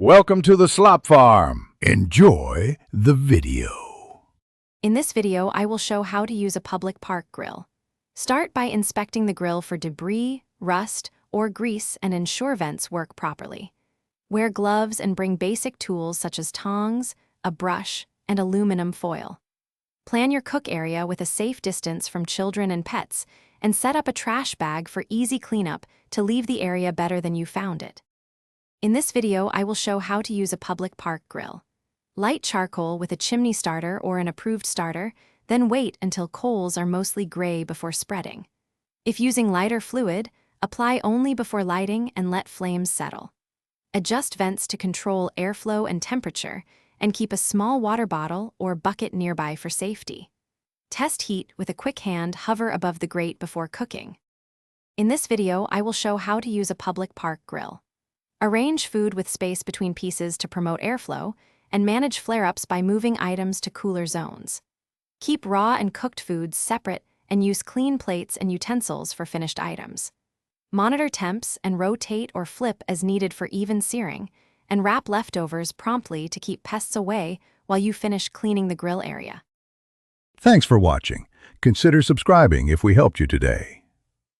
Welcome to the Slop Farm. Enjoy the video. In this video, I will show how to use a public park grill. Start by inspecting the grill for debris, rust, or grease and ensure vents work properly. Wear gloves and bring basic tools such as tongs, a brush, and aluminum foil. Plan your cook area with a safe distance from children and pets, and set up a trash bag for easy cleanup to leave the area better than you found it. In this video, I will show how to use a public park grill. Light charcoal with a chimney starter or an approved starter, then wait until coals are mostly gray before spreading. If using lighter fluid, apply only before lighting and let flames settle. Adjust vents to control airflow and temperature, and keep a small water bottle or bucket nearby for safety. Test heat with a quick hand hover above the grate before cooking. In this video, I will show how to use a public park grill. Arrange food with space between pieces to promote airflow, and manage flare-ups by moving items to cooler zones. Keep raw and cooked foods separate and use clean plates and utensils for finished items. Monitor temps and rotate or flip as needed for even searing, and wrap leftovers promptly to keep pests away while you finish cleaning the grill area. Thanks for watching. Consider subscribing if we helped you today.